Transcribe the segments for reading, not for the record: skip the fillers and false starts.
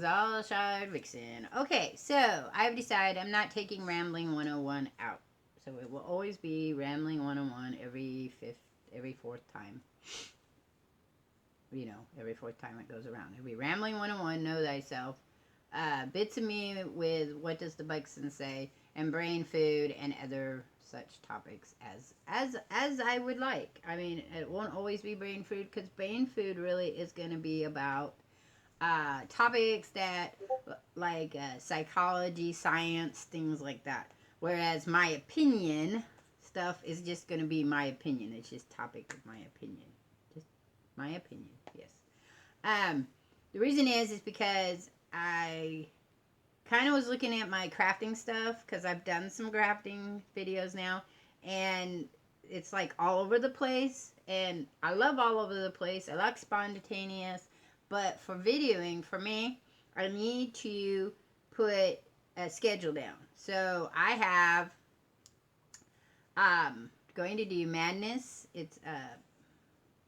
Everything's all Shardvixen. Okay, so I've decided I'm not taking Rambling 101 out. So it will always be Rambling 101 every fourth time. Every fourth time it goes around. It'll be Rambling 101, Know Thyself. Bits of me with What Does the Buxton Say, and Brain Food, and other such topics as I would like. I mean, it won't always be Brain Food, because Brain Food really is going to be about topics that like psychology, science, things like that. Whereas my opinion stuff is just going to be my opinion. It's just topic of my opinion. Just my opinion. Yes. The reason is because I kind of was looking at my crafting stuff, because I've done some crafting videos now, and it's like all over the place, and I love all over the place. I like spontaneous, but for videoing, for me, I need to put a schedule down. So I have going to do Madness. It's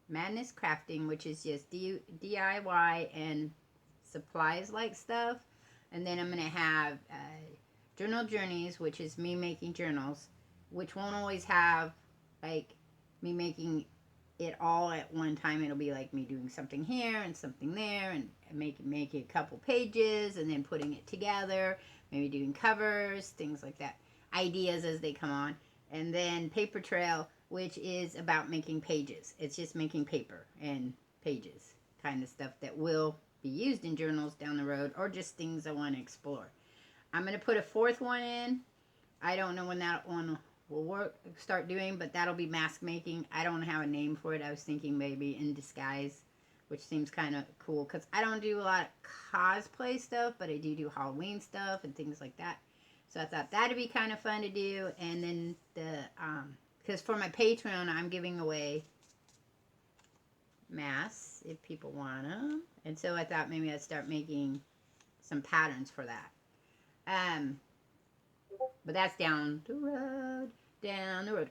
Madness Crafting, which is just DIY and supplies like stuff. And then I'm going to have Journal Journeys, which is me making journals, which won't always have like me making it all at one time. It'll be like me doing something here and something there, and making a couple pages and then putting it together, maybe doing covers, things like that, ideas as they come on. And then Paper Trail, which is about making pages. It's just making paper and pages, kind of stuff that will be used in journals down the road, or just things I want to explore. I'm going to put a fourth one in. I don't know when that one will start doing, but that'll be mask making. I don't have a name for it. I was thinking maybe In Disguise, which seems kind of cool, because I don't do a lot of cosplay stuff, but I do Halloween stuff and things like that. So I thought that'd be kind of fun to do. And then because for my Patreon, I'm giving away masks if people want them. And so I thought maybe I'd start making some patterns for that. But that's down the road.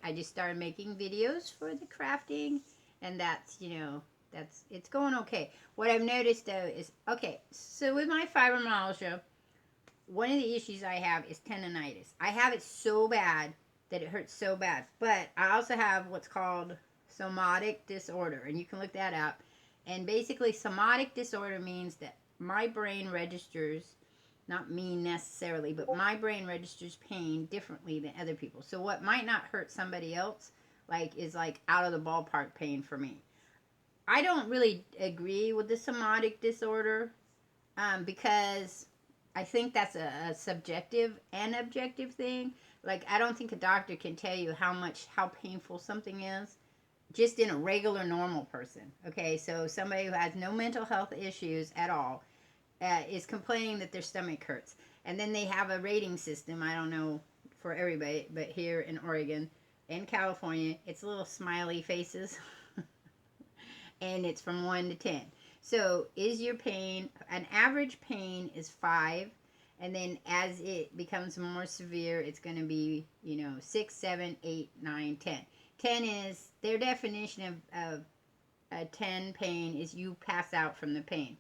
I just started making videos for the crafting, and that's, it's going okay. What I've noticed though is, okay, so with my fibromyalgia, one of the issues I have is tendonitis. I have it so bad that it hurts so bad. But I also have what's called Somotic Disorder, and you can look that up. And basically, Somotic Disorder means that my brain registers, not me necessarily, but my brain registers pain differently than other people. So what might not hurt somebody else, is out of the ballpark pain for me. I don't really agree with the Somotic Disorder, because I think that's a subjective and objective thing. I don't think a doctor can tell you how painful something is just in a regular normal person. Okay, so somebody who has no mental health issues at all is complaining that their stomach hurts. And then they have a rating system, I don't know for everybody, but here in Oregon, in California, it's little smiley faces. And it's from 1 to 10. So is your pain, an average pain is 5. And then as it becomes more severe, it's going to be, 6, 7, 8, 9, 10. 10 is, their definition of a 10 pain is you pass out from the pain.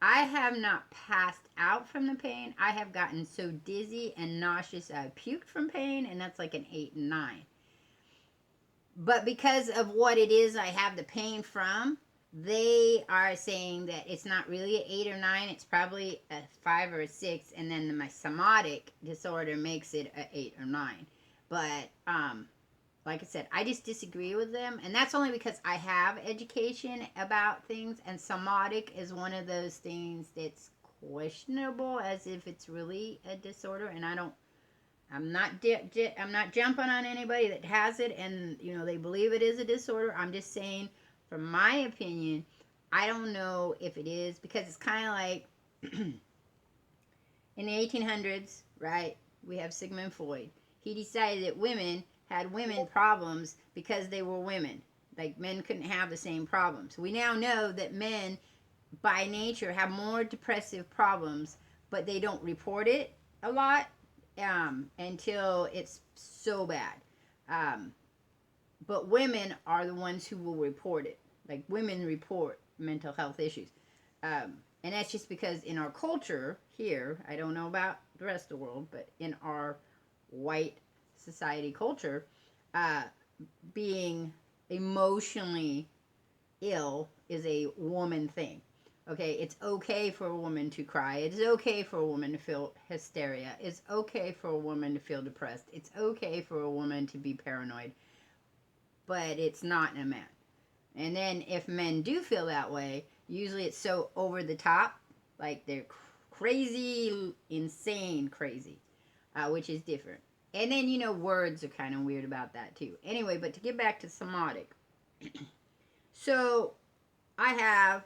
I have not passed out from the pain. I have gotten so dizzy and nauseous I puked from pain, and that's like an 8 and 9. But because of what it is I have the pain from, they are saying that it's not really an 8 or 9. It's probably a 5 or a 6. And then my somatic disorder makes it an 8 or 9. But, like I said, I just disagree with them. And that's only because I have education about things. And somatic is one of those things that's questionable, as if it's really a disorder. And I'm not jumping on anybody that has it and, they believe it is a disorder. I'm just saying, from my opinion, I don't know if it is, because it's kind of like in the 1800s, right? We have Sigmund Freud. He decided that women had women problems because they were women. Like, men couldn't have the same problems. We now know that men, by nature, have more depressive problems, but they don't report it a lot until it's so bad. But women are the ones who will report it. Like, women report mental health issues. And that's just because in our culture here, I don't know about the rest of the world, but in our white society culture, uh, being emotionally ill is a woman thing. Okay, it's okay for a woman to cry. It's okay for a woman to feel hysteria. It's okay for a woman to feel depressed. It's okay for a woman to be paranoid. But it's not in a man. And then if men do feel that way, usually it's so over the top, like they're crazy, insane crazy, which is different. And then, words are kind of weird about that too. Anyway, but to get back to somatic. So I have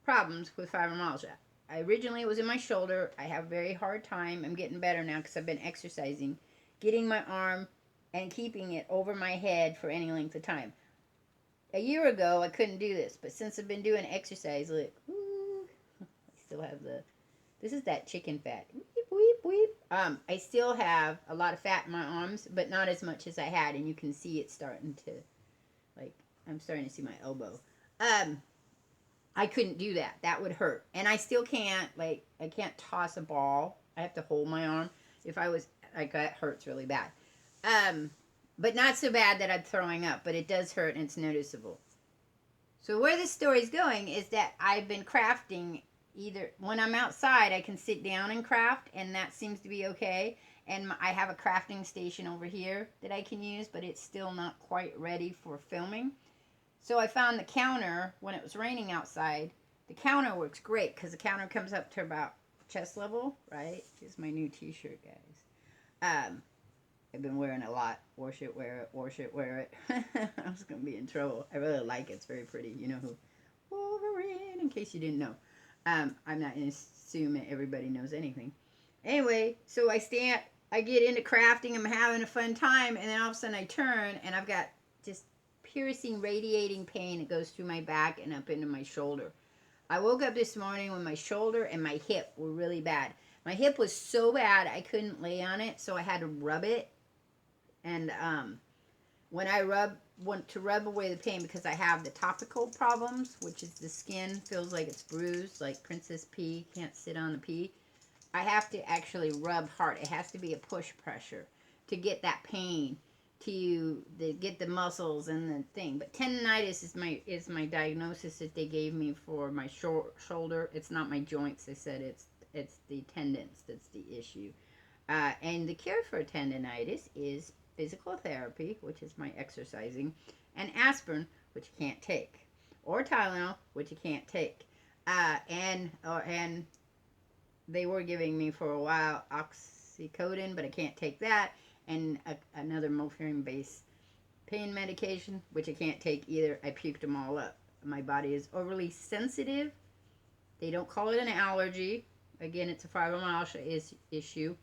problems with fibromyalgia. Originally it was in my shoulder. I have a very hard time. I'm getting better now because I've been exercising, getting my arm and keeping it over my head for any length of time. A year ago I couldn't do this, but since I've been doing exercise, look, I still have this is that chicken fat. Weep, weep, weep. I still have a lot of fat in my arms, but not as much as I had, and you can see it starting to, like, I'm starting to see my elbow. I couldn't do that. That would hurt. And I still can't, like, I can't toss a ball. I have to hold my arm. If I was, like, that hurts really bad. But not so bad that I'm throwing up, but it does hurt and it's noticeable. So where this story's going is that I've been crafting either, when I'm outside, I can sit down and craft, and that seems to be okay. And I have a crafting station over here that I can use, but it's still not quite ready for filming. So I found the counter when it was raining outside. The counter works great because the counter comes up to about chest level, right? Here's my new t-shirt, guys. I've been wearing a lot. Wash it, wear it, wash it, wear it. I was going to be in trouble. I really like it. It's very pretty. You know who? Wolverine, in case you didn't know. I'm not going to assume that everybody knows anything. Anyway, so I get into crafting. I'm having a fun time, and then all of a sudden I turn, and I've got just piercing, radiating pain that goes through my back and up into my shoulder. I woke up this morning when my shoulder and my hip were really bad. My hip was so bad I couldn't lay on it, so I had to rub it. And when I want to rub away the pain, because I have the topical problems, which is the skin feels like it's bruised, like Princess P can't sit on the P. I have to actually rub hard. It has to be a push pressure to get that pain, to get the muscles and the thing. But tendonitis is my diagnosis that they gave me for my shoulder. It's not my joints. They said it's the tendons that's the issue. And the cure for tendonitis is physical therapy, which is my exercising, and aspirin, which you can't take, or Tylenol, which you can't take. And they were giving me for a while oxycodone, but I can't take that, and another morphine-based pain medication, which I can't take either. I puked them all up. My body is overly sensitive. They don't call it an allergy. Again, it's a fibromyalgia issue.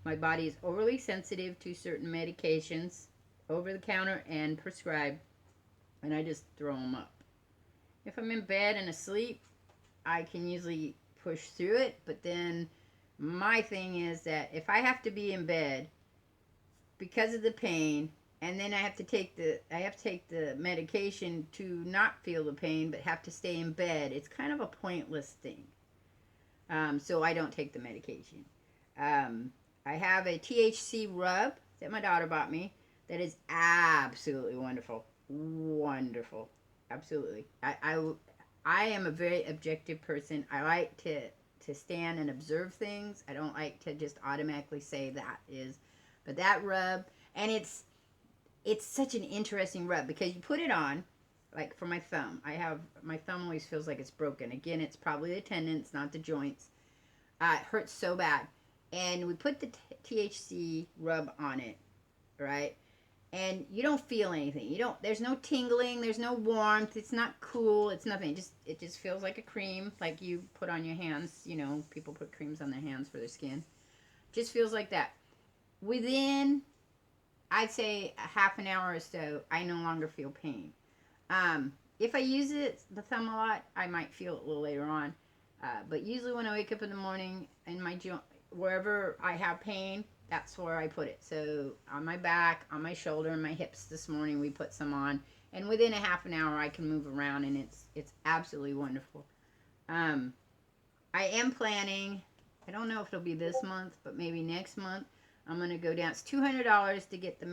My body is overly sensitive to certain medications, over the counter and prescribed, and I just throw them up. If I'm in bed and asleep, I can usually push through it, but then my thing is that if I have to be in bed because of the pain, and then I have to take the medication to not feel the pain, but have to stay in bed, it's kind of a pointless thing. So I don't take the medication. I have a THC rub that my daughter bought me that is absolutely wonderful. Wonderful. Absolutely. I am a very objective person. I like to stand and observe things. I don't like to just automatically say that is. But that rub, and it's such an interesting rub because you put it on, like for my thumb. My thumb always feels like it's broken. Again, it's probably the tendons, not the joints. It hurts so bad. And we put the THC rub on it, right? And you don't feel anything. There's no tingling, there's no warmth, it's not cool, it's nothing. It just feels like a cream, like you put on your hands. People put creams on their hands for their skin. Just feels like that. Within, I'd say, a half an hour or so, I no longer feel pain. If I use the thumb a lot, I might feel it a little later on. But usually when I wake up in the morning, in my joint, wherever I have pain, that's where I put it. So on my back, on my shoulder, and my hips this morning, we put some on. And within a half an hour, I can move around, and it's absolutely wonderful. I am planning, I don't know if it'll be this month, but maybe next month, I'm going to go down. It's $200 to get the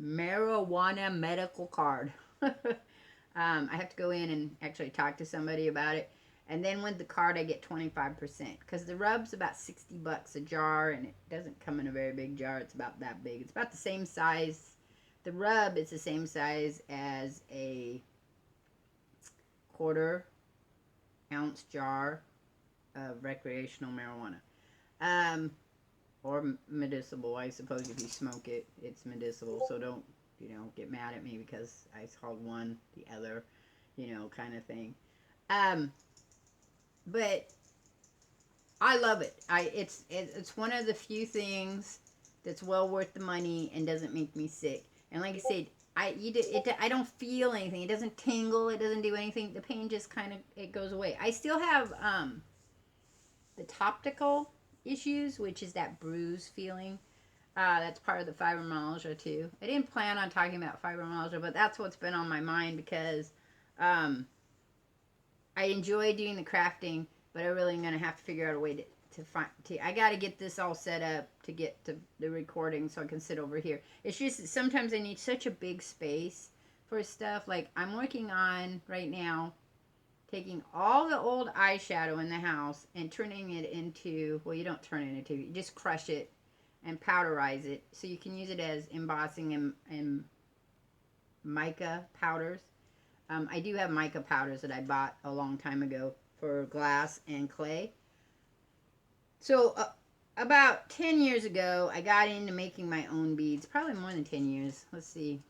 marijuana medical card. I have to go in and actually talk to somebody about it. And then with the card, I get 25%. Because the rub's about $60 a jar, and it doesn't come in a very big jar. It's about that big. It's about the same size. The rub is the same size as a quarter-ounce jar of recreational marijuana. Or medicinal, I suppose. If you smoke it, it's medicinal. So don't, get mad at me because I called one the other, kind of thing. But I love it. It's one of the few things that's well worth the money and doesn't make me sick. And like I said, I don't feel anything. It doesn't tingle. It doesn't do anything. The pain just kind of, it goes away. I still have the toptical issues, which is that bruise feeling. That's part of the fibromyalgia too. I didn't plan on talking about fibromyalgia, but that's what's been on my mind because I enjoy doing the crafting, but I really am going to have to figure out a way to find. I got to get this all set up to get to the recording so I can sit over here. It's just that sometimes I need such a big space for stuff. Like I'm working on right now taking all the old eyeshadow in the house and turning it into, well, you don't turn it into, you just crush it and powderize it so you can use it as embossing and mica powders. I do have mica powders that I bought a long time ago for glass and clay. So about 10 years ago, I got into making my own beads. Probably more than 10 years. Let's see.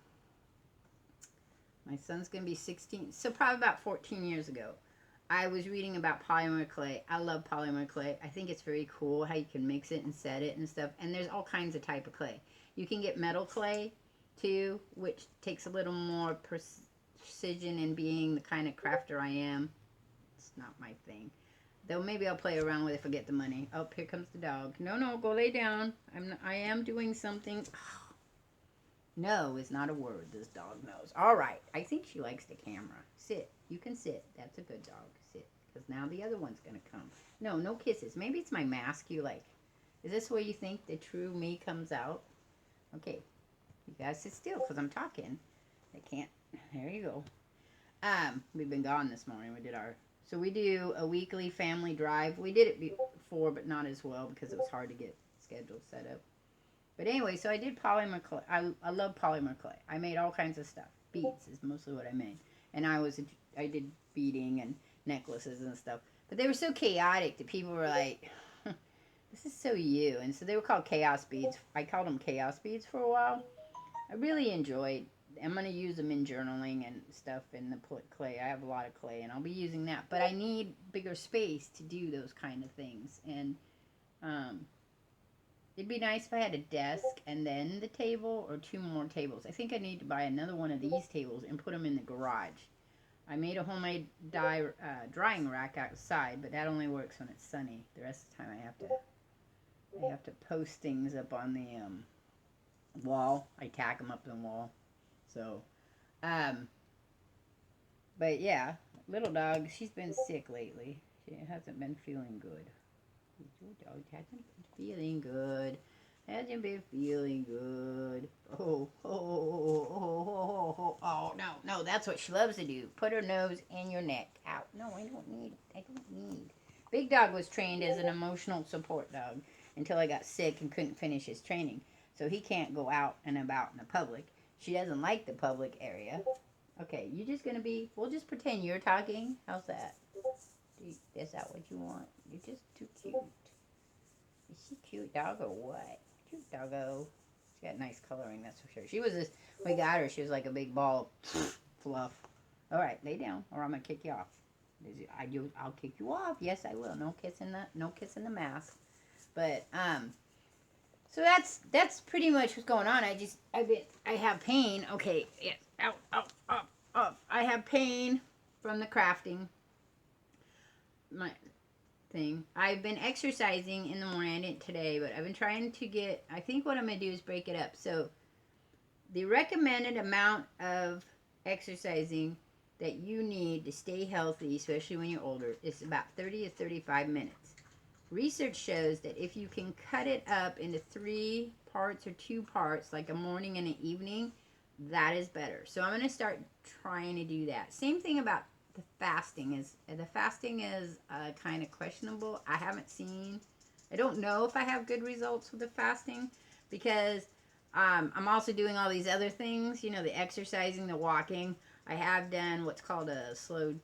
My son's going to be 16. So probably about 14 years ago, I was reading about polymer clay. I love polymer clay. I think it's very cool how you can mix it and set it and stuff. And there's all kinds of type of clay. You can get metal clay too, which takes a little more precision in being the kind of crafter I am. It's not my thing. Though maybe I'll play around with it if I get the money. Oh, here comes the dog. No, go lay down. I am doing something. No is not a word. This dog knows. All right. I think she likes the camera. Sit. You can sit. That's a good dog. Sit. Because now the other one's going to come. No kisses. Maybe it's my mask you like. Is this where you think the true me comes out? Okay. You guys sit still because I'm talking. I can't. There you go. We've been gone this morning. So we do a weekly family drive. We did it before, but not as well because it was hard to get scheduled set up. But anyway, so I did polymer clay. I love polymer clay. I made all kinds of stuff. Beads is mostly what I made. And I did beading and necklaces and stuff. But they were so chaotic that people were like, this is so you. And so they were called chaos beads. I called them chaos beads for a while. I really enjoyed. I'm going to use them in journaling and stuff in the clay. I have a lot of clay and I'll be using that. But I need bigger space to do those kind of things. And it'd be nice if I had a desk and then the table or 2 more tables. I think I need to buy another one of these tables and put them in the garage. I made a homemade drying rack outside, but that only works when it's sunny. The rest of the time I have to post things up on the wall. I tack them up on the wall. So, but yeah, little dog, she's been sick lately. She hasn't been feeling good. Your dog hasn't been feeling good. Hasn't been feeling good. Oh, no, that's what she loves to do. Put her nose in your neck. Out. No, I don't need. Big Dog was trained as an emotional support dog until I got sick and couldn't finish his training. So he can't go out and about in the public. She doesn't like the public area. Okay, you're just going to be, we'll just pretend you're talking. How's that? Is that what you want? You're just too cute. Is she cute dog or what? Cute doggo. She got nice coloring, that's for sure. She was this, we got her, she was like a big ball of fluff. All right, lay down or I'm going to kick you off. I'll kick you off. Yes, I will. No kissing the mask. But, so that's pretty much what's going on. I have pain. Okay, yes. Out. I have pain from the crafting. My thing. I've been exercising in the morning. I didn't today, but I've been trying to get. I think what I'm gonna do is break it up. So, the recommended amount of exercising that you need to stay healthy, especially when you're older, is about 30 to 35 minutes. Research shows that if you can cut it up into 3 parts or 2 parts, like a morning and an evening, that is better. So I'm going to start trying to do that. Same thing about the fasting. The fasting is kind of questionable. I don't know if I have good results with the fasting, because I'm also doing all these other things, the exercising, the walking. I have done what's called a slow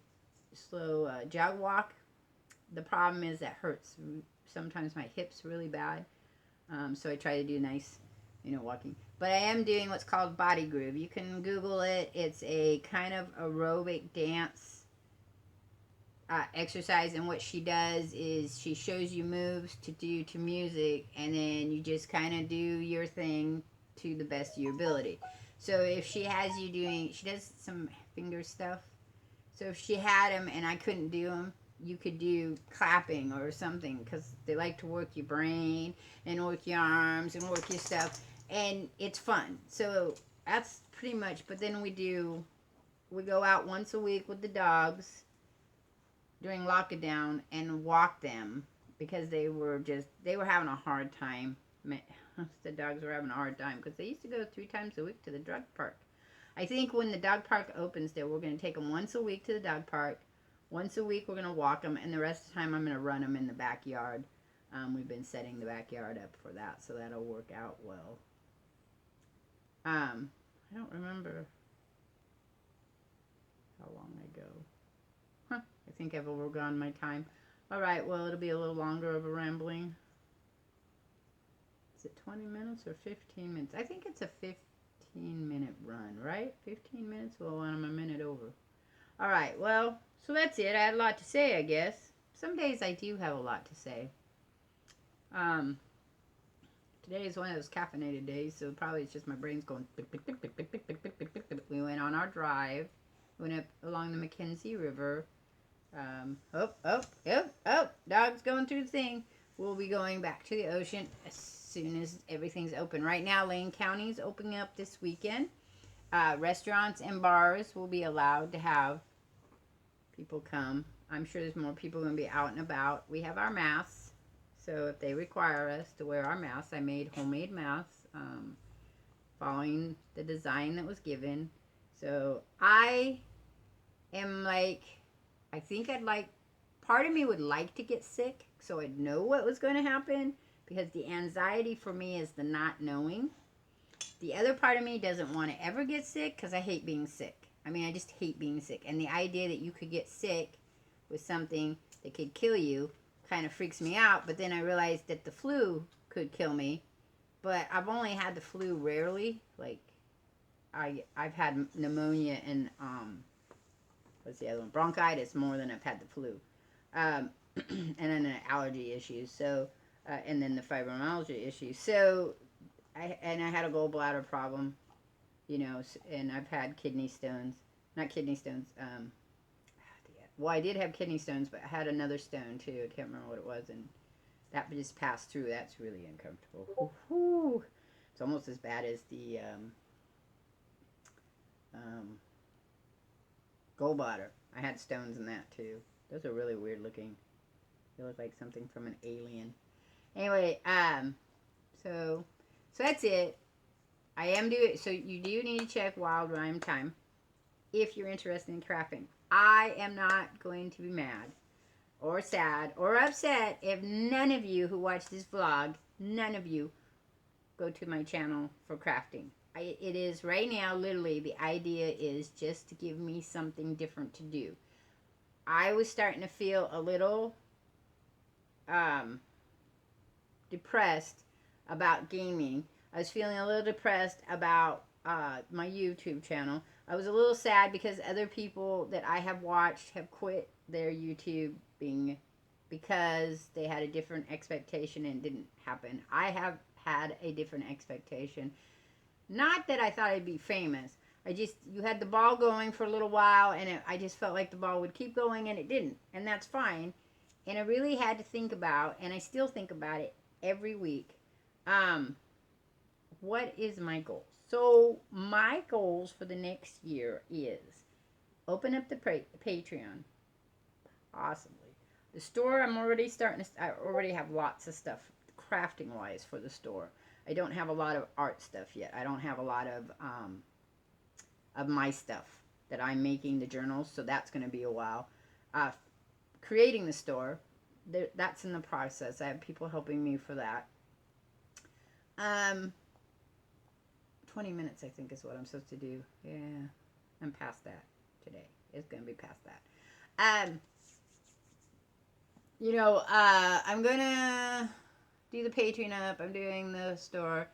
jog walk. The problem is that hurts sometimes my hips really bad. So I try to do nice, walking. But I am doing what's called body groove. You can Google it. It's a kind of aerobic dance exercise. And what she does is she shows you moves to do to music. And then you just kind of do your thing to the best of your ability. So if she has you doing, she does some finger stuff. So if she had them and I couldn't do them, you could do clapping or something, because they like to work your brain and work your arms and work your stuff, and it's fun. So that's pretty much. But then we go out once a week with the dogs during lockdown and walk them, because they were having a hard time. The dogs were having a hard time because they used to go 3 times a week to the dog park. I think when the dog park opens there, we're going to take them once a week to the dog park. Once a week, we're going to walk them, and the rest of the time, I'm going to run them in the backyard. We've been setting the backyard up for that, so that'll work out well. I don't remember how long I go. I think I've overgone my time. All right, well, it'll be a little longer of a rambling. Is it 20 minutes or 15 minutes? I think it's a 15-minute run, right? 15 minutes? Well, I'm a minute over. All right, well, so that's it. I had a lot to say, I guess. Some days I do have a lot to say. Today is one of those caffeinated days, so probably it's just my brain's going. We went on our drive. Went up along the Mackenzie River. Dog's going through the thing. We'll be going back to the ocean as soon as everything's open. Right now, Lane County's opening up this weekend. Restaurants and bars will be allowed to have people come. I'm sure there's more people going to be out and about. We have our masks, so if they require us to wear our masks, I made homemade masks, following the design that was given. So I am like, I think part of me would like to get sick so I'd know what was going to happen, because the anxiety for me is the not knowing. The other part of me doesn't want to ever get sick, because I hate being sick. I mean, I just hate being sick. And the idea that you could get sick with something that could kill you kind of freaks me out. But then I realized that the flu could kill me. But I've only had the flu rarely. Like, I've had pneumonia and, what's the other one? Bronchitis more than I've had the flu. And then the allergy issues. So, and then the fibromyalgia issues. So, I had a gallbladder problem, and I've had kidney stones. Not kidney stones. Well, I did have kidney stones, but I had another stone too. I can't remember what it was, and that just passed through. That's really uncomfortable. Woo-hoo. It's almost as bad as the gallbladder. I had stones in that too. Those are really weird looking. They look like something from an alien. Anyway, so that's it. I am doing, so you do need to check Wild Rhyme Time if you're interested in crafting. I am not going to be mad or sad or upset if none of you who watch this vlog, none of you go to my channel for crafting. It is right now, literally, the idea is just to give me something different to do. I was starting to feel a little depressed about gaming. I was feeling a little depressed about my YouTube channel. I was a little sad because other people that I have watched have quit their YouTubing because they had a different expectation and it didn't happen. I have had a different expectation. Not that I thought I'd be famous. You had the ball going for a little while, and I just felt like the ball would keep going, and it didn't. And that's fine. And I really had to think about, and I still think about it every week, what is my goal? So my goals for the next year is Open up the Patreon. Possibly. The store, I'm already starting to, I already have lots of stuff crafting wise for the store. I don't have a lot of art stuff yet. I don't have a lot of my stuff that I'm making, the journals, so that's going to be a while. Creating the store, that's in the process. I have people helping me for that. 20 minutes, I think, is what I'm supposed to do. Yeah, I'm past that today. It's going to be past that. I'm going to do the Patreon up. I'm doing the store.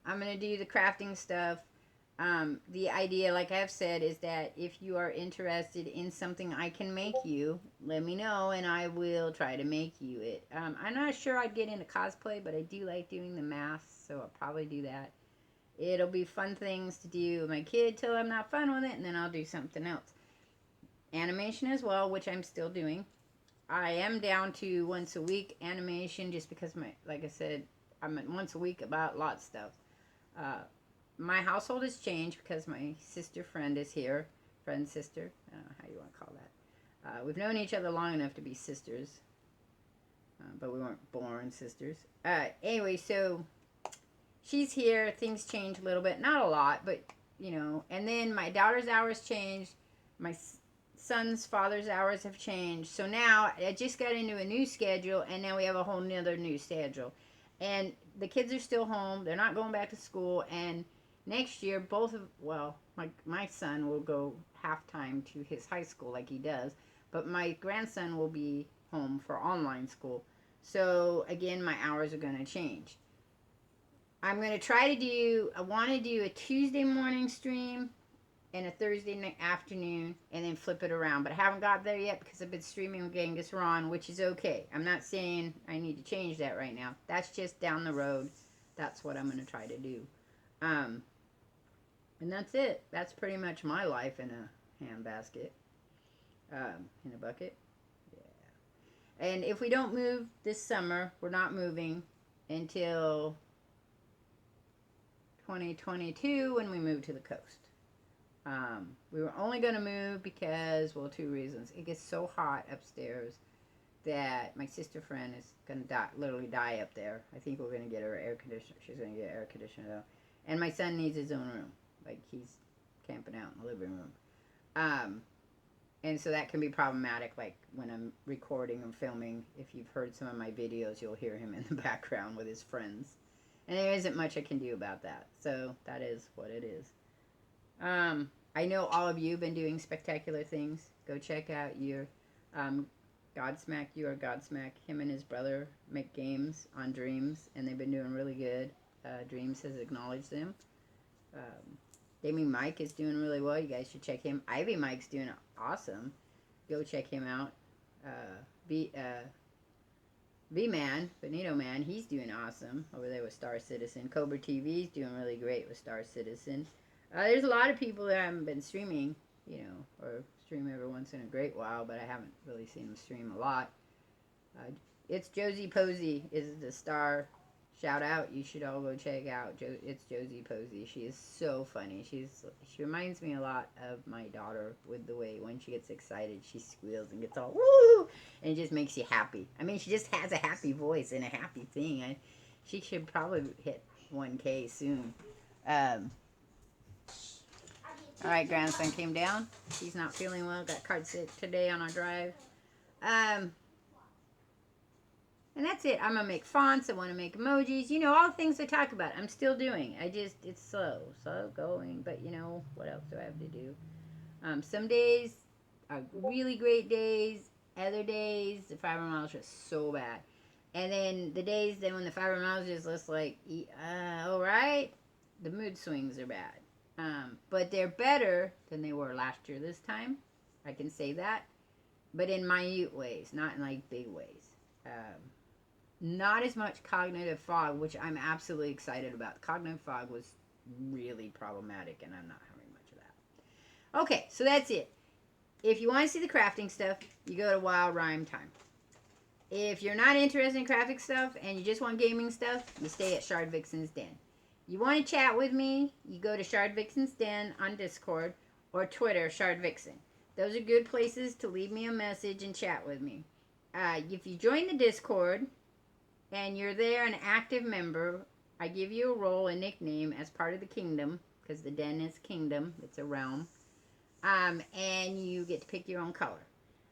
I'm going to do the crafting stuff. The idea, like I've said, is that if you are interested in something I can make you, let me know and I will try to make you it. I'm not sure I'd get into cosplay, but I do like doing the masks, so I'll probably do that. It'll be fun things to do with my kid till I'm not fun with it, and then I'll do something else. Animation as well, which I'm still doing. I am down to once a week animation just because, like I said, I'm at once a week about lots of stuff. My household has changed because my friend is here. Friend, sister, I don't know how you want to call that. We've known each other long enough to be sisters, but we weren't born sisters. Anyway, so she's here. Things change a little bit. Not a lot, but, And then my daughter's hours changed. My son's father's hours have changed. So now I just got into a new schedule, and now we have a whole nother new schedule. And the kids are still home. They're not going back to school. And next year, my son will go half-time to his high school like he does. But my grandson will be home for online school. So, again, my hours are going to change. I'm going to I want to do a Tuesday morning stream and a Thursday afternoon and then flip it around. But I haven't got there yet because I've been streaming with Genghis Ron, which is okay. I'm not saying I need to change that right now. That's just down the road. That's what I'm going to try to do. And that's it. That's pretty much my life in a handbasket. In a bucket. Yeah. And if we don't move this summer, we're not moving until 2022 when we move to the coast. We were only going to move because, two reasons. It gets so hot upstairs that my sister friend is going to literally die up there. I think we're going to get her air conditioner. She's going to get air conditioner though. And my son needs his own room. Like, he's camping out in the living room. And so that can be problematic, like when I'm recording and filming. If you've heard some of my videos, you'll hear him in the background with his friends. And there isn't much I can do about that. So that is what it is. I know all of you have been doing spectacular things. Go check out your Godsmack. You are Godsmack. Him and his brother make games on Dreams, and they've been doing really good. Dreams has acknowledged them. Damien Mike is doing really well. You guys should check him. Ivy Mike's doing awesome. Go check him out. B-Man, Benito Man, he's doing awesome over there with Star Citizen. Cobra TV's doing really great with Star Citizen. There's a lot of people that haven't been streaming, or stream every once in a great while, but I haven't really seen them stream a lot. It's Josie Posey is the star. Shout out, you should all go check out. It's Josie Posey. She is so funny. She reminds me a lot of my daughter with the way when she gets excited, she squeals and gets all woo, and it just makes you happy. I mean, she just has a happy voice and a happy thing. She should probably hit 1K soon. All right, grandson came down. He's not feeling well. Got card sick today on our drive. And that's it. I'm going to make fonts. I want to make emojis. All the things I talk about. I'm still doing. It's slow going. But, what else do I have to do? Some days are really great days. Other days, the fibromyalgia is so bad. And then the days when the fibromyalgia is just like, all right, the mood swings are bad. But they're better than they were last year this time. I can say that. But in minute ways, not in like big ways. Not as much cognitive fog, which I'm absolutely excited about. Cognitive fog was really problematic, and I'm not having much of that. Okay, so that's it. If you want to see the crafting stuff, you go to Wild Rhyme Time. If you're not interested in crafting stuff and you just want gaming stuff, you stay at Shardvixen's Den. You want to chat with me, you go to Shardvixen's Den on Discord or Twitter, Shardvixen. those are good places to leave me a message and chat with me. If you join the Discord and you're there an active member, I give you a role, a nickname as part of the kingdom, because the den is kingdom, it's a realm. And you get to pick your own color.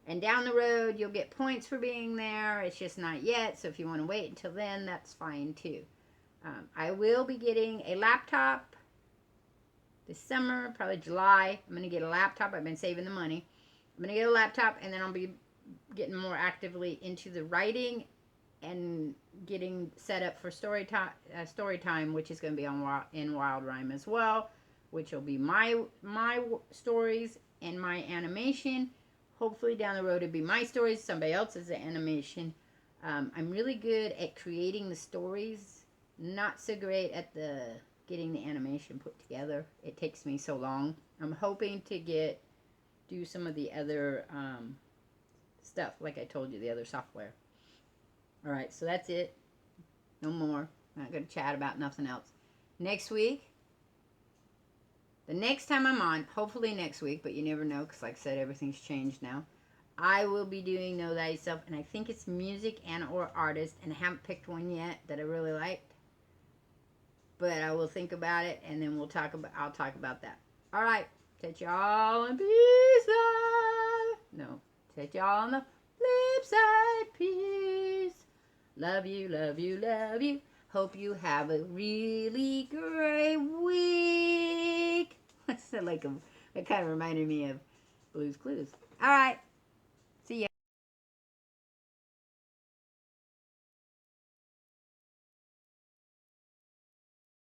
And down the road, you'll get points for being there. It's just not yet, so if you want to wait until then, that's fine too. I will be getting a laptop this summer, probably July. I'm going to get a laptop. I've been saving the money. I'm going to get a laptop, and then I'll be getting more actively into the writing and getting set up for story time, which is going to be in Wild Rhyme as well, which will be my stories and my animation. Hopefully down the road it'll be my stories, somebody else's animation. I'm really good at creating the stories, not so great at getting the animation put together. It takes me so long. I'm hoping to do some of the other stuff, like I told you, the other software. All right, so that's it. No more. I'm not going to chat about nothing else. Next week, the next time I'm on, hopefully next week, but you never know because, like I said, everything's changed now. I will be doing Know Thyself, and I think it's music and or artist, and I haven't picked one yet that I really liked. But I will think about it, and then I'll talk about that. All right, catch y'all in peace. No, catch y'all on the flip side. Peace. Love you, love you, love you. Hope you have a really great week. It kind of reminded me of Blue's Clues. All right.